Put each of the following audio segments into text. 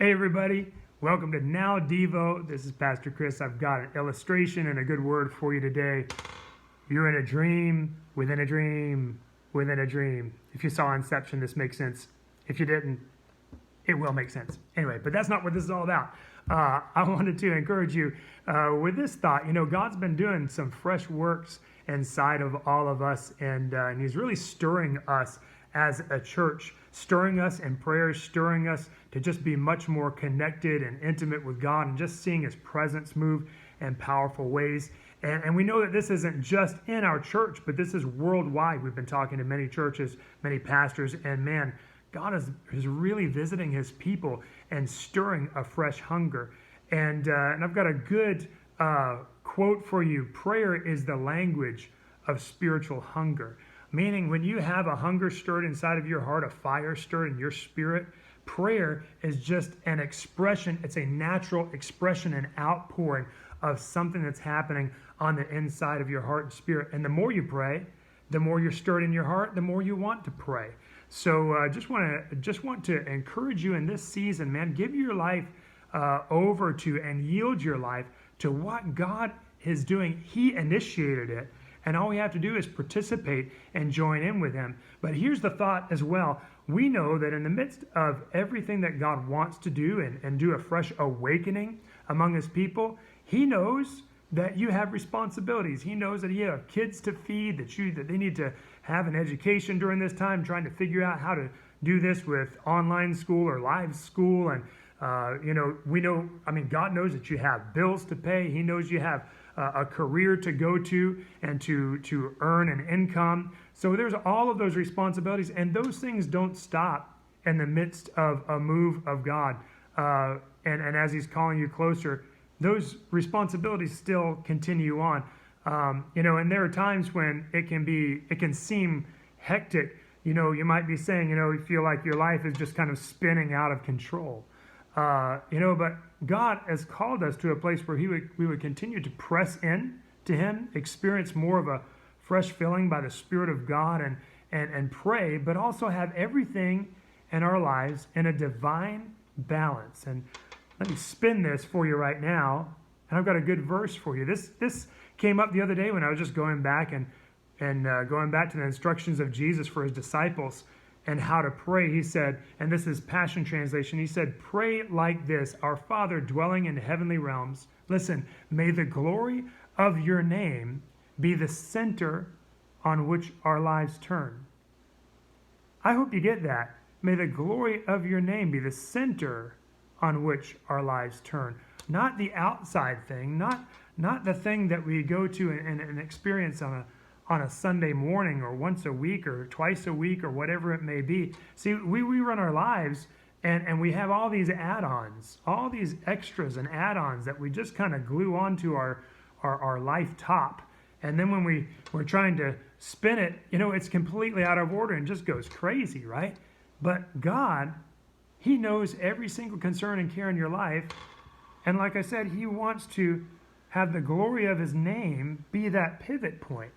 Hey everybody, welcome to Now Devo. This is Pastor Chris. I've got an illustration and a good word for you today. You're in a dream, within a dream, within a dream. If you saw Inception, this makes sense. If you didn't, it will make sense. Anyway, but that's not what this is all about. I wanted to encourage you with this thought. You know, God's been doing some fresh works inside of all of us, and He's really stirring us as a church, stirring us in prayer, stirring us to just be much more connected and intimate with God, and just seeing His presence move in powerful ways. And we know that this isn't just in our church, but this is worldwide. We've been talking to many churches, many pastors, and man, God is really visiting His people and stirring a fresh hunger. And I've got a good quote for you. Prayer is the language of spiritual hunger. Meaning when you have a hunger stirred inside of your heart, a fire stirred in your spirit, prayer is just an expression. It's a natural expression and outpouring of something that's happening on the inside of your heart and spirit. And the more you pray, the more you're stirred in your heart, the more you want to pray. So just want to encourage you in this season, man. Give your life over to and yield your life to what God is doing. He initiated it. And all we have to do is participate and join in with Him. But here's the thought as well. We know that in the midst of everything that God wants to do and do a fresh awakening among His people, He knows that you have responsibilities. He knows that you have kids to feed, that they need to have an education during this time, trying to figure out how to do this with online school or live school. And, God knows that you have bills to pay. He knows you have a career to go to and to earn an income. So there's all of those responsibilities, and those things don't stop in the midst of a move of God. And as He's calling you closer, those responsibilities still continue on. And there are times when it can seem hectic. You might be saying, you feel like your life is just kind of spinning out of control. But God has called us to a place where we would continue to press in to Him, experience more of a fresh filling by the Spirit of God, and pray, but also have everything in our lives in a divine balance. And let me spin this for you right now, and I've got a good verse for you. This came up the other day when I was just going back and going back to the instructions of Jesus for His disciples and how to pray. He said, and this is Passion Translation, He said, "Pray like this, our Father dwelling in heavenly realms. Listen, may the glory of your name be the center on which our lives turn." I hope you get that. May the glory of your name be the center on which our lives turn. Not the outside thing, not the thing that we go to and experience on a Sunday morning or once a week or twice a week or whatever it may be. See, we run our lives and we have all these add-ons, all these extras and add-ons that we just kind of glue onto our life top. And then when we're trying to spin it, it's completely out of order and just goes crazy, right? But God, He knows every single concern and care in your life. And like I said, He wants to have the glory of His name be that pivot point.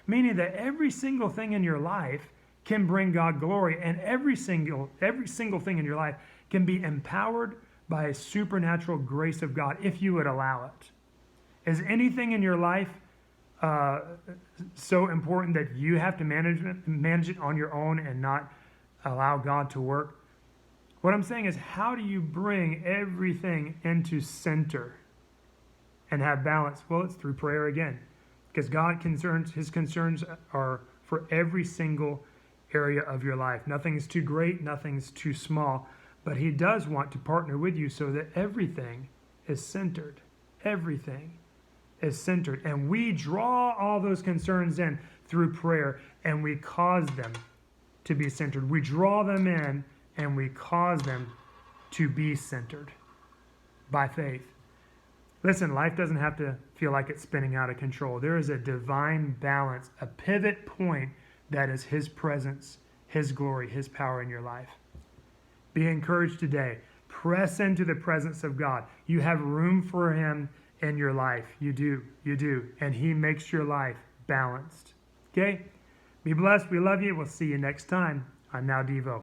Meaning that every single thing in your life can bring God glory, and every single thing in your life can be empowered by a supernatural grace of God if you would allow it. Is anything in your life so important that you have to manage it on your own and not allow God to work? What I'm saying is, how do you bring everything into center and have balance? Well, it's through prayer again. Because His concerns are for every single area of your life. Nothing's too great, nothing's too small. But He does want to partner with you so that everything is centered. Everything is centered. And we draw all those concerns in through prayer, and we cause them to be centered. We draw them in, and we cause them to be centered by faith. Listen, life doesn't have to feel like it's spinning out of control. There is a divine balance, a pivot point that is His presence, His glory, His power in your life. Be encouraged today. Press into the presence of God. You have room for Him in your life. You do. And He makes your life balanced. Okay? Be blessed. We love you. We'll see you next time on Now Devo.